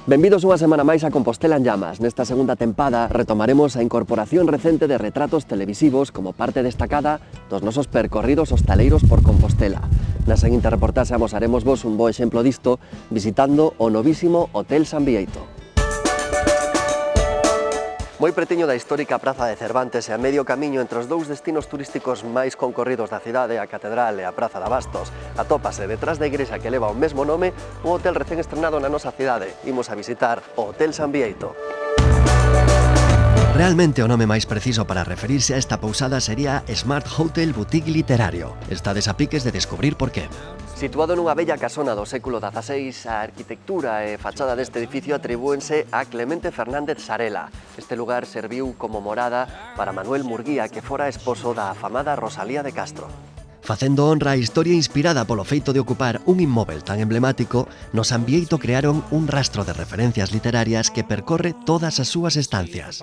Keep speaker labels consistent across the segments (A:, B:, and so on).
A: Benvidos unha semana máis a Compostela en Llamas. Nesta segunda tempada retomaremos a incorporación recente de retratos televisivos como parte destacada dos nosos percorridos hostaleiros por Compostela. Na seguinte reportaxe amosaremos vos un bo exemplo disto visitando o novísimo Hotel San Bieito. Moi pretiño da histórica Praza de Cervantes e a medio camiño entre os dous destinos turísticos máis concorridos da cidade, a Catedral e a Praza de Abastos, atópase detrás da igrexa que leva o mesmo nome un hotel recén estrenado na nosa cidade. Imos a visitar o Hotel San Bieito. Realmente o nome máis preciso para referirse a esta pousada sería Smart Hotel Boutique Literario. Estades a piques de descubrir por qué. Situado nunha bella casona do século XVI, a arquitectura e fachada deste edificio atribúense a Clemente Fernández Sarela. Este lugar serviu como morada para Manuel Murguía, que fora esposo da afamada Rosalía de Castro. Facendo honra á historia inspirada polo feito de ocupar un inmóvel tan emblemático, no San Bieito crearon un rastro de referencias literarias que percorre todas as súas estancias.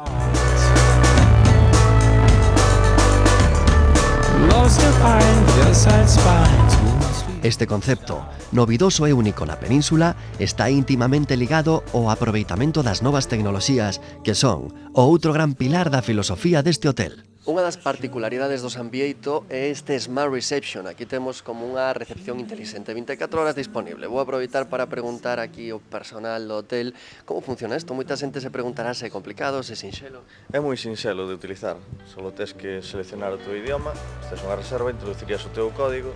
A: Este concepto, novidoso e único na península, está íntimamente ligado ao aproveitamento das novas tecnoloxías que son o outro gran pilar da filosofía deste hotel. Unha das particularidades do San Bieito é este Smart Reception. Aquí temos como unha recepción inteligente, 24 horas disponible. Vou aproveitar para preguntar aquí ao personal do hotel como funciona isto. Moita xente se preguntará se é complicado, se é sinxelo.
B: É moi sinxelo de utilizar. Solo tes que seleccionar o teu idioma, tes unha reserva, introducirías o teu código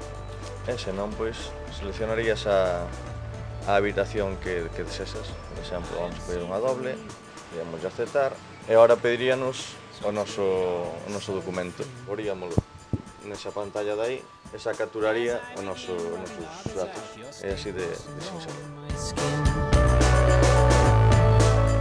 B: e senón, pois, seleccionarías a habitación que desexas. Por exemplo, vamos a pedir unha doble, iríamos a aceptar e agora pediríanos o noso documento. Poríamolo nesa pantalla de aí e xa capturaría os nosos datos. É así de sinxelo.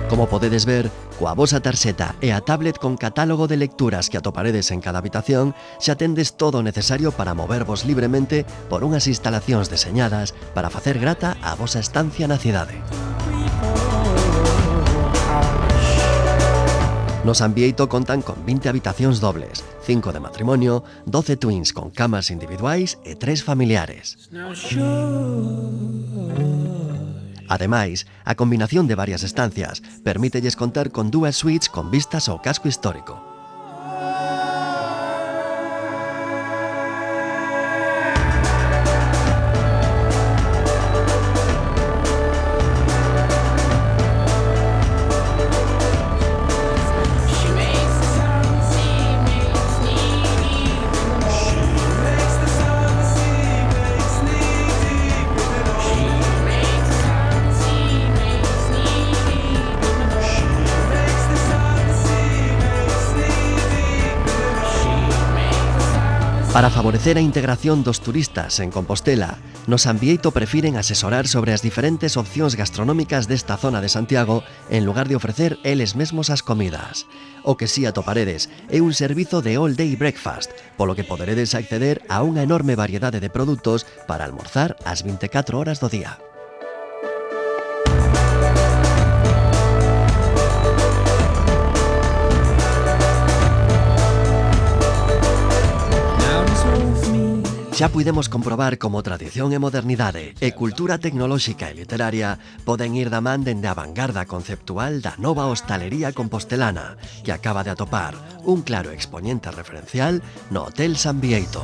A: Como podedes ver, coa vosa tarxeta e a tablet con catálogo de lecturas que atoparedes en cada habitación, xa tendes todo o necesario para movervos libremente por unhas instalacións deseñadas para facer grata a vosa estancia na cidade. No San Bieito contan con 20 habitacións dobles, 5 de matrimonio, 12 twins con camas individuais e 3 familiares. Ademais, a combinación de varias estancias permítelles contar con 2 suites con vistas ao casco histórico. Para favorecer a integración dos turistas en Compostela, no San Bieito prefiren asesorar sobre as diferentes opcións gastronómicas desta zona de Santiago en lugar de ofrecer eles mesmos as comidas. O que si atoparedes é un servizo de all day breakfast, polo que poderedes acceder a unha enorme variedade de produtos para almorzar ás 24 horas do día. Xa puidemos comprobar como tradición e modernidade e cultura tecnolóxica e literaria poden ir da man dende a vanguarda conceptual da nova hostalería compostelana, que acaba de atopar un claro expoñente referencial no Hotel San Bieito.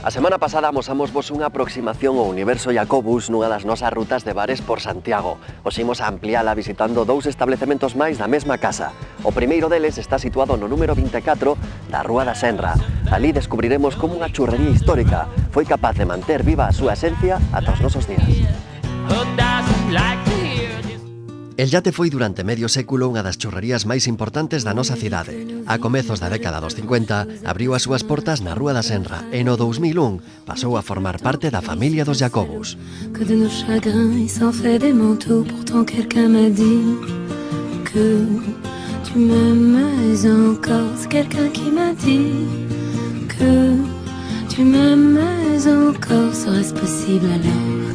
A: A semana pasada amosámosvos unha aproximación ao universo Jacobus nunha das nosas rutas de bares por Santiago. Os imos a ampliala visitando 2 establecementos máis da mesma casa. O primeiro deles está situado no número 24 da Rúa da Senra. Ali descubriremos como unha churrería histórica foi capaz de manter viva a súa esencia ata os nosos días. El Yate foi durante medio século unha das churrerías máis importantes da nosa cidade. A comezos da década dos 50, abriu as súas portas na Rúa da Senra e no 2001 pasou a formar parte da familia dos Jacobus.
C: Que de nos chagrins il s'en fait des manteaux, pourtant quelqu'un m'a dit que Tu m'aimes encore, c'est quelqu'un qui m'a dit que tu m'aimes encore, serait-ce possible alors?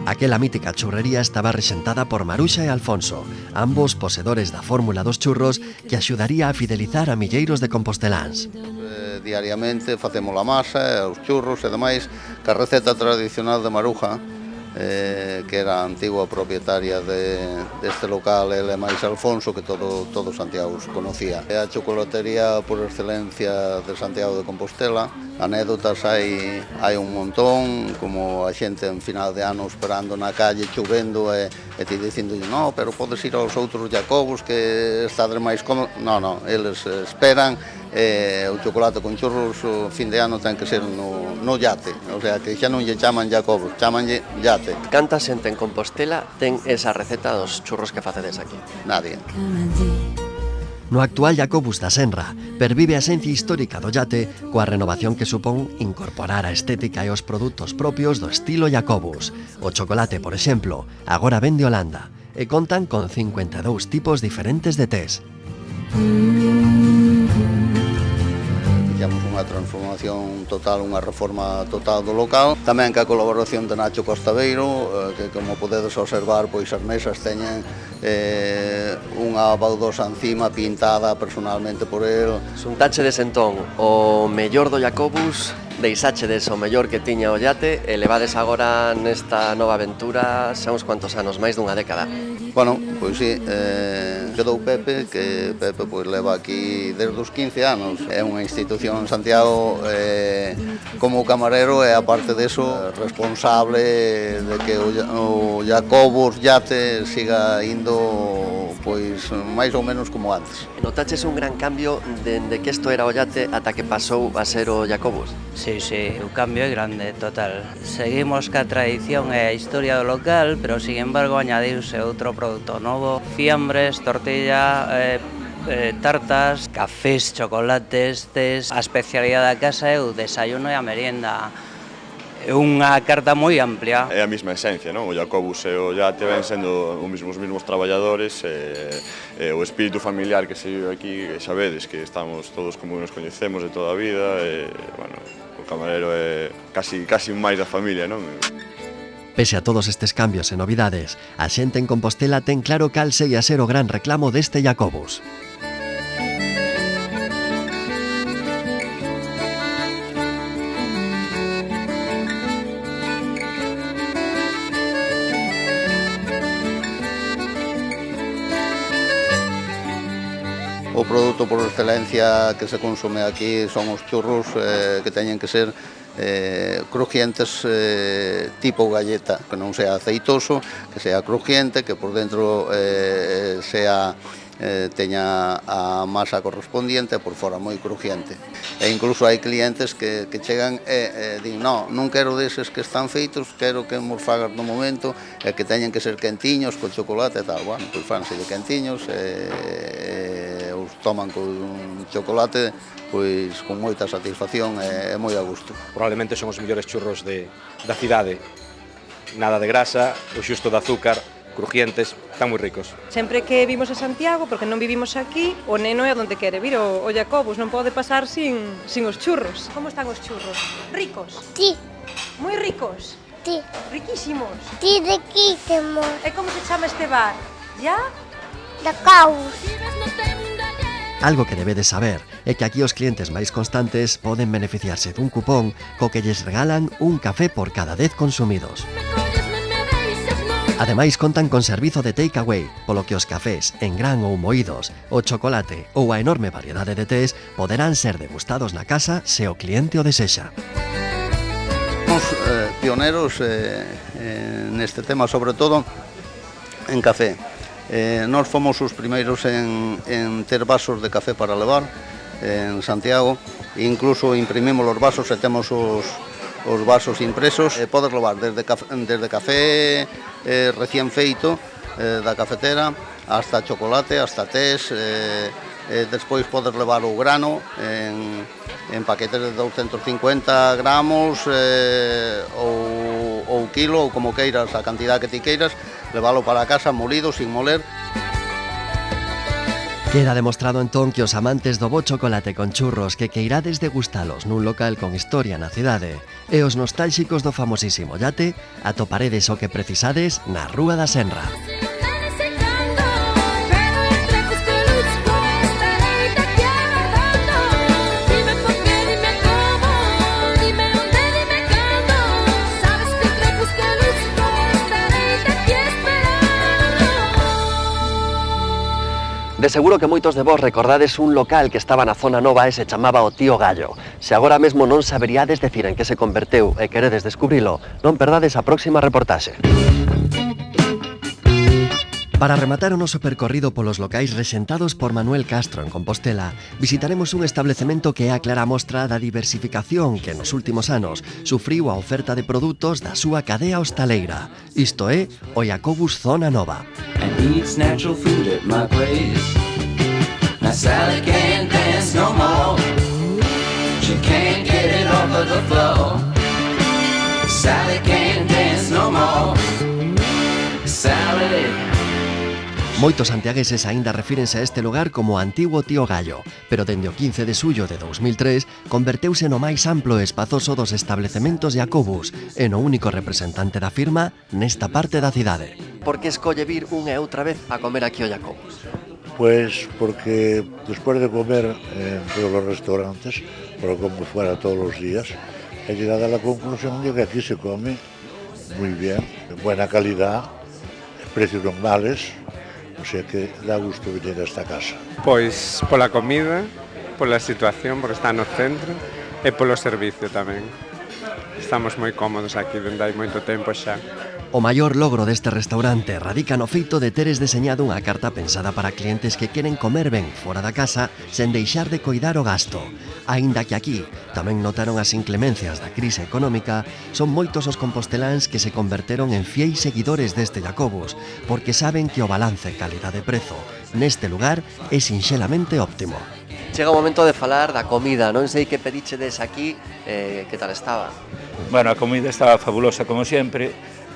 A: Aquela mítica churrería estaba rexentada por Maruxa e Alfonso, ambos posedores da fórmula dos churros que axudaría a fidelizar a milleiros de composteláns.
D: Diariamente facemos a masa, os churros e demais, que a receta tradicional de Maruja, que era a antigua propietaria deste local, ele máis Alfonso, que todo Santiago os conocía. É a chocolatería por excelencia de Santiago de Compostela. Anécdotas hai un montón, como a xente en final de ano esperando na calle, chovendo e ti dicindo, no, pero podes ir aos outros Jacobos que estades máis cómodos. No, eles esperan. O chocolate con churros o fin de ano ten que ser no yate, o sea, que xa non lle chaman Jacobos, chamanlle yate.
A: Canta xente en Compostela ten esa receta dos churros que facedes aquí?
D: Nadie.
A: No actual Jacobus da Senra, pervive a esencia histórica do yate coa renovación que supón incorporar a estética e os produtos propios do estilo Jacobus. O chocolate, por exemplo, agora vende Holanda e contan con 52 tipos diferentes de tés.
D: Fixamos unha transformación total, unha reforma total do local. Tamén que a colaboración de Nacho Costabeiro, que como podedes observar, pois as mesas teñen unha baldosa encima pintada personalmente por el.
A: Xuntáchedes entón o mellor do Jacobus, deixáchedes o mellor que tiña o yate e levades agora nesta nova aventura xa uns cuantos anos, máis dunha década.
D: Bueno, pois sí, quedou Pepe, que Pepe pois leva aquí desde os 15 anos. É unha institución en Santiago como camarero e aparte deso responsable de que o Jacobus Yate siga indo pois máis ou menos como antes.
A: Notaches un gran cambio dende que isto era o yate ata que pasou a ser o Jacobus?
E: Sí, o cambio é grande, total. Seguimos ca tradición e a historia do local, pero sin embargo añadiuse outro produto novo, fiambres, tortilla, tartas, cafés, chocolates, tés. A especialidade da casa é o desayuno e a merienda. É unha carta moi amplia.
F: É a mesma esencia, non? O Jacobus e o Yate ven sendo os mesmos traballadores e o espírito familiar que se vive aquí, que xa vedes que estamos todos como nos coñecemos de toda a vida e, bueno, o camarero é casi máis da familia, non?
A: Pese a todos estes cambios e novidades, a xente en Compostela ten claro cal sei a ser o gran reclamo deste Jacobus.
D: O produto por excelencia que se consume aquí son os churros que teñen que ser crujientes tipo galleta, que non sea aceitoso, que sea crujiente, que por dentro teña a masa correspondiente e por fora moi crujiente. E incluso hai clientes que chegan e din, non quero deses que están feitos, quero que mos fagas no momento e que teñen que ser quentiños, con chocolate e tal. Bueno, pois fanse de quentiños os toman con chocolate pois con moita satisfacción e moi a gusto.
G: Probablemente son os mellores churros da cidade. Nada de grasa, o xusto de azúcar, crujientes, están moi ricos.
H: Sempre que vimos a Santiago, porque non vivimos aquí, o neno é onde quere vir, o Jacobus non pode pasar sin os churros. Como están os churros? Ricos?
I: Sí.
H: Moi ricos?
I: Sí.
H: Riquísimos?
I: Sí, riquísimos.
H: E como se chama este bar? Ya?
I: Jacobus.
A: Algo que debedes saber é que aquí os clientes máis constantes poden beneficiarse dun cupón co que lles regalan un café por cada 10 consumidos. Ademais, contan con servizo de takeaway, polo que os cafés, en gran ou moídos, o chocolate ou a enorme variedade de tés poderán ser degustados na casa se o cliente o desexa.
D: Somos pioneros neste tema, sobre todo en café. Nós fomos os primeiros en ter vasos de café para levar en Santiago, incluso imprimimos os vasos e temos os vasos impresos. Podes levar desde café recién feito da cafetera hasta chocolate, hasta tés, despois podes levar o grano en paquetes de 250 gramos ou kilo, ou como queiras, a cantidad que ti queiras. leválo para casa molido, sin moler.
A: Queda demostrado entón que os amantes do bo chocolate con churros que queirades degustalos nun local con historia na cidade e os nostálxicos do famosísimo Yate atoparedes o que precisades na Rúa da Senra. De seguro que moitos de vos recordades un local que estaba na zona nova e se chamaba o Tío Gallo. Se agora mesmo non saberíades decir en que se converteu e queredes descubrilo, non perdades a próxima reportaxe. Para rematar o noso percorrido polos locais rexentados por Manuel Castro en Compostela, visitaremos un establecemento que é a clara mostra da diversificación que nos últimos anos sufriu a oferta de produtos da súa cadea hostaleira. Isto é o Jacobus Zona Nova. Moitos santiagueses aínda refírense a este lugar como o antigo Tío Gallo, pero dende o 15 de xullo de 2003 converteuse no máis amplo e espazoso dos establecementos Jacobus e no único representante da firma nesta parte da cidade. Por que escolle vir unha e outra vez a comer aquí o Jacobus?
J: Pues porque despois de comer en todos os restaurantes, pero como fuera todos os días, he llegado a la conclusión de que aquí se come muy bien, de buena calidad, precios normales. O sea que dá gusto venir a esta casa.
K: Pois pola comida, pola situación, porque está no centro, e polo servicio tamén. Estamos moi cómodos aquí, dende hai moito tempo xa.
A: O maior logro deste restaurante radica no feito de teres deseñado unha carta pensada para clientes que queren comer ben fora da casa sen deixar de coidar o gasto. Aínda que aquí tamén notaron as inclemencias da crise económica, son moitos os composteláns que se converteron en fieis seguidores deste Jacobus, porque saben que o balance calidade-prezo neste lugar é sinxelamente óptimo. Chega o momento de falar da comida, non sei que pedichedes aquí, que tal estaba?
L: Bueno, a comida estaba fabulosa como sempre.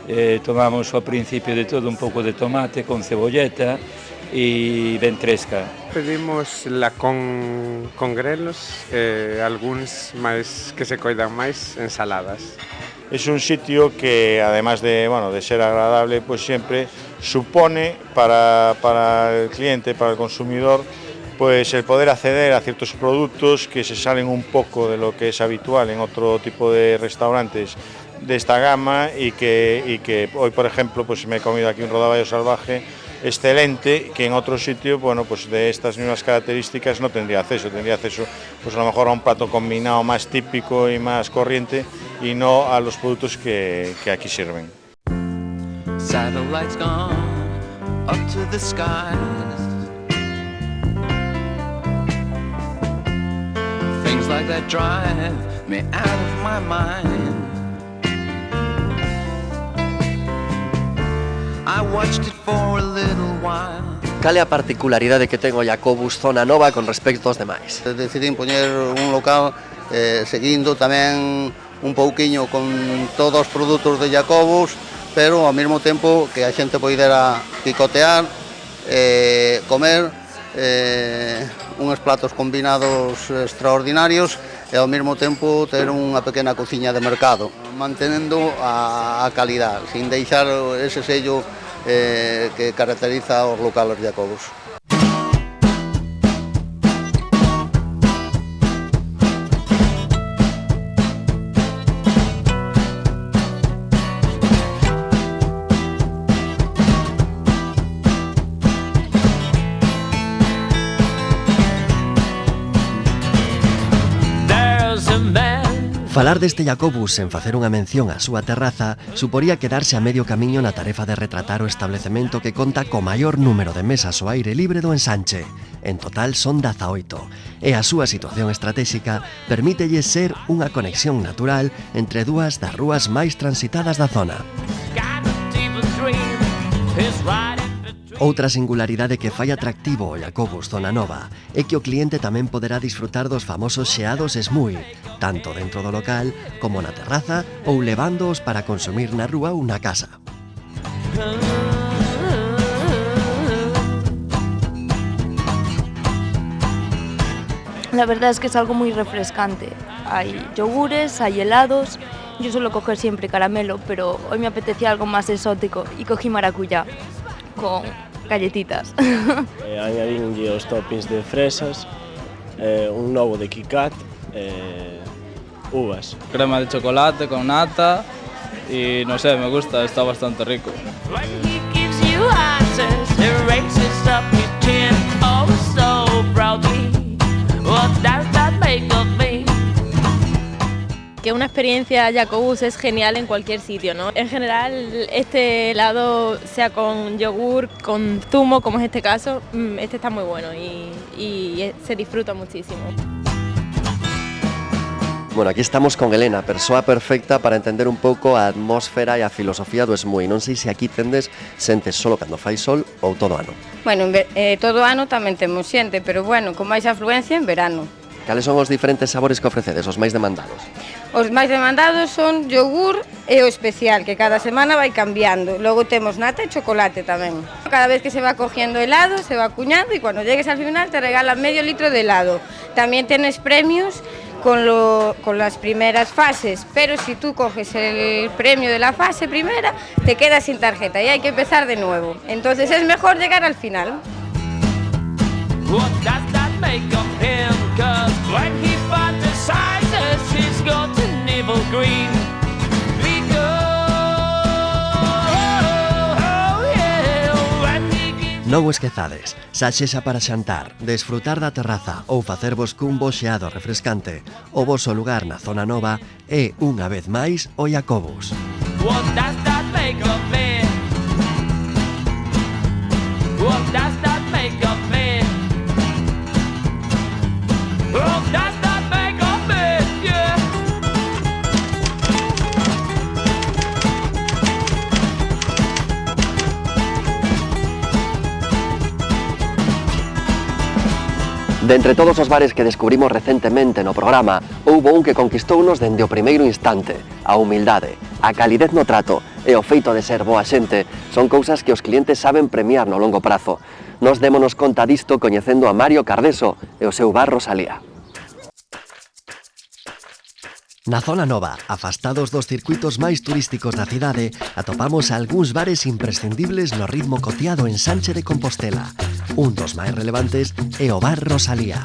L: Tomamos ao principio de todo un pouco de tomate con cebolleta e ventresca.
K: Pedimos la con grelos, algúns máis que se coidan máis, ensaladas.
B: Es un sitio que, además de, de ser agradable, pues siempre supone para el cliente, para el consumidor, pues el poder acceder a ciertos productos que se salen un poco de lo que es habitual en otro tipo de restaurantes de esta gama y que hoy, por ejemplo, pues me he comido aquí un rodaballo salvaje excelente que en otro sitio, pues de estas mismas características no tendría acceso pues a lo mejor a un plato combinado más típico y más corriente y no a los productos que aquí sirven. Satellites gone up to the skies. Things like that drive me out of my mind. I watched it for a little while.
A: Cal é a particularidade que ten o Jacobus Zona Nova con respecto aos demais?
D: Decidín poñer un local seguindo tamén un pouquiño con todos os produtos de Jacobus, pero ao mesmo tempo que a xente poidera picotear, comer uns platos combinados extraordinarios e ao mesmo tempo ter unha pequena cociña de mercado, mantenendo a calidad, sin deixar ese sello que caracteriza os locales de Jacobus.
A: Falar deste Jacobus sen facer unha mención á súa terraza suporía quedarse a medio camiño na tarefa de retratar o establecemento que conta co maior número de mesas ao aire libre do Ensanche. En total son 18, e a súa situación estratégica permítelle ser unha conexión natural entre dúas das rúas máis transitadas da zona. Outra singularidade que fai atractivo o Jacobus Zona Nova é que o cliente tamén poderá disfrutar dos famosos xeados Smoothie, tanto dentro do local como na terraza ou levándoos para consumir na rúa ou na casa.
M: La verdad es que es algo muy refrescante. Hay yogures, hay helados. Yo suelo coger siempre caramelo, pero hoy me apetecía algo más exótico y cogí maracuyá con galletitas.
N: Añadínlle os toppings de fresas, un novo de Kit Kat, uvas.
O: Crema de chocolate con nata y no sé, me gusta, está bastante rico.
P: Que una experiencia Jacobus es genial en cualquier sitio, ¿no? En general, este helado, sea con yogur, con zumo, como es este caso, este está muy bueno y se disfruta muchísimo.
A: Bueno, aquí estamos con Elena, persoa perfecta para entender un pouco a atmósfera e a filosofía do Esmui. Non sei se aquí tendes xente solo cando fai sol ou todo ano.
Q: Bueno, todo ano tamén temos xente, pero bueno, con máis afluencia en verano.
A: Cales son os diferentes sabores que ofrecedes, os máis demandados?
Q: Os máis demandados son yogur e o especial, que cada semana vai cambiando. Logo temos nata e chocolate tamén. Cada vez que se va cogiendo helado, se va acuñando y cuando llegues al final te regalan medio litro de helado. También tienes premios con las primeras fases, pero si tú coges el premio de la fase primera, te quedas sin tarjeta y hay que empezar de nuevo. Entonces es mejor llegar al final.
A: Non o esquezades, xa sexa para xantar, desfrutar da terraza ou facervos cun bo xeado refrescante, o voso lugar na zona nova é, unha vez máis, o Jacobus. De entre todos os bares que descubrimos recentemente no programa, houbo un que conquistounos dende o primeiro instante. A humildade, a calidez no trato e o feito de ser boa xente son cousas que os clientes saben premiar no longo prazo. Nos démonos conta disto coñecendo a Mario Cardeso e o seu bar Rosalía. Na zona nova, afastados dos circuitos máis turísticos da cidade, atopamos algúns bares imprescindibles no ritmo coteado en Sanche de Compostela. Un dos máis relevantes é o bar Rosalía.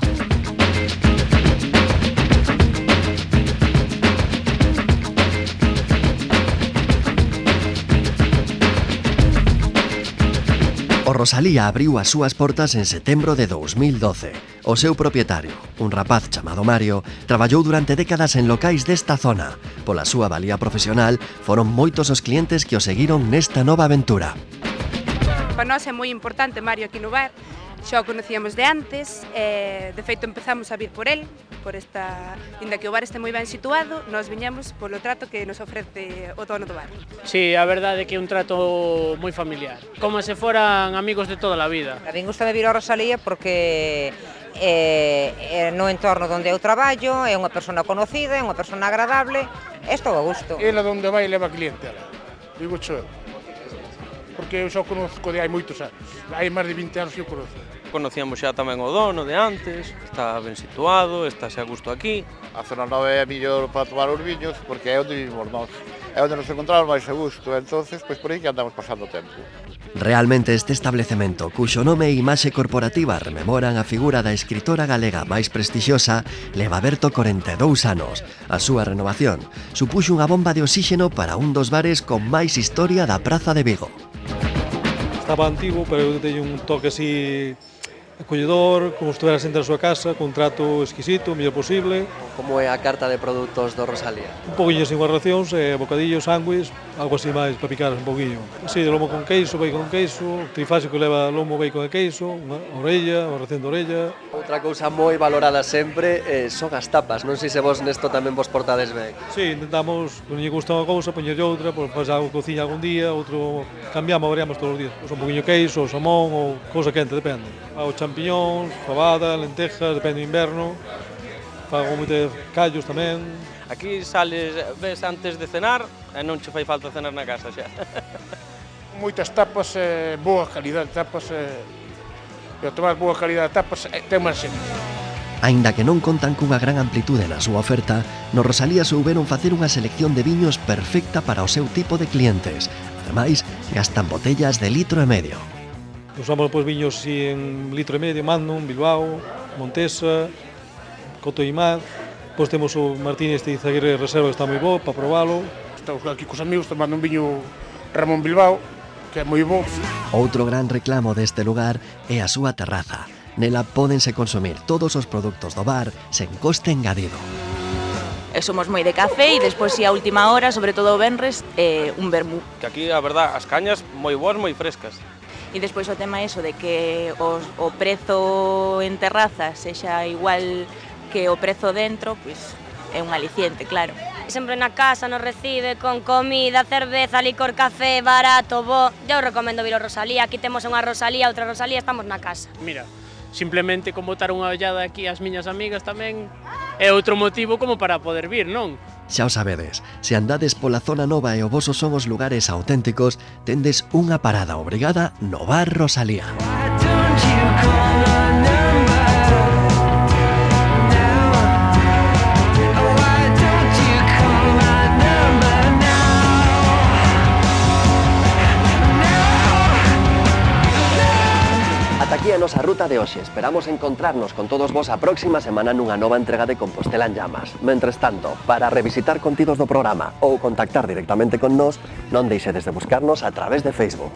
A: O Rosalía abriu as súas portas en setembro de 2012. O seu propietario, un rapaz chamado Mario, traballou durante décadas en locais desta zona. Pola súa valía profesional, foron moitos os clientes que o seguiron nesta nova aventura.
R: Para nós é moi importante Mario aquí no bar, xa o conocíamos de antes, de feito empezamos a vir por el, inda que o bar este moi ben situado, nós viñamos polo trato que nos ofrece o dono do bar.
S: Sí, a verdade é que é un trato moi familiar, como se foran amigos de toda a vida.
T: A min gusta de vir a Rosalía porque no entorno onde eu traballo, é unha persona conocida, é unha persona agradable, estou a gusto.
U: Ela onde vai leva clientela, digo xo, porque eu xa o conozco de hai moitos anos, hai máis de 20 anos que o conozco.
V: Conocíamos xa tamén o dono de antes, está ben situado, está xa a gusto aquí.
W: A zona nova é a mellor para tomar os viños porque é onde vivimos nós, é onde nos encontramos máis a gusto, entonces pois por aí que andamos pasando o tempo.
A: Realmente este establecemento, cuxo nome e imaxe corporativa rememoran a figura da escritora galega máis prestixiosa, leva aberto 42 anos. A súa renovación supuxo unha bomba de oxígeno para un dos bares con máis historia da Praza de Vigo.
X: Estaba antigo, pero teño un toque así acolledor, como se estivera sempre na súa casa, con un trato exquisito, o mellor posible.
A: Como é a carta de produtos do Rosalía?
X: Un poquinho sin racións, bocadillos, sándwich, algo así máis para picar un poquinho. Así, de lomo con queiso, bacon con queiso, trifásico leva lomo, bacon e queiso, unha orella, unha ración de orella.
A: Outra cousa moi valorada sempre son as tapas, non sei se vos nesto tamén vos portades ben.
X: Sí, intentamos, non lle gusta unha cousa, poñerlle outra, pois faz algo cociña algún día, outro cambiamos, variamos todos os días. Pois un poquinho queiso, salmón ou cousa quente, depende. O champiñóns, fabada, lentejas, depende do inverno. Fago moitos callos tamén.
V: Aquí sales, ves antes de cenar e non che fai falta cenar na casa xa.
U: Moitas tapas, boa calidad de tapas, e ao tomar boa calidad de tapas ten máis xente.
A: Aínda que non contan cunha gran amplitude na súa oferta, no Rosalía souberon facer unha selección de viños perfecta para o seu tipo de clientes. Ademais, gastan botellas de 1,5 litro.
X: Usamos pois viños en 1,5 litro, Magnum, Bilbao, Montesa, Coto Imad. Pois temos o Martínez de Izaguirre Reserva que está moi bo para probalo.
U: Estamos aquí cos amigos tomando un viño Ramón Bilbao, que é moi bo.
A: Outro gran reclamo deste lugar é a súa terraza. Nela pódense consumir todos os produtos do bar sen coste engadido.
C: Somos moi de café e despois si a última hora, sobre todo o venres, un vermú.
V: Que aquí, a verdad, as cañas moi boas, moi frescas.
C: E despois o tema eso de que o prezo en terraza sexa igual que o prezo dentro, pois é un aliciente, claro.
E: Sempre na casa nos recibe con comida, cerveza, licor, café, barato, bo. Eu recomendo vir ao Rosalía, aquí temos unha Rosalía, outra Rosalía, estamos na casa.
S: Mira, simplemente con botar unha ollada aquí ás miñas amigas tamén é outro motivo como para poder vir, non?
A: Xa o sabedes, se andades pola zona nova e o voso son os lugares auténticos, tendes unha parada obrigada no bar Rosalía. Ata aquí a nosa ruta de hoxe. Esperamos encontrarnos con todos vos a próxima semana nunha nova entrega de Compostela en Llamas. Mentres tanto, para revisitar contidos do programa ou contactar directamente con nós, non deixedes de buscarnos a través de Facebook.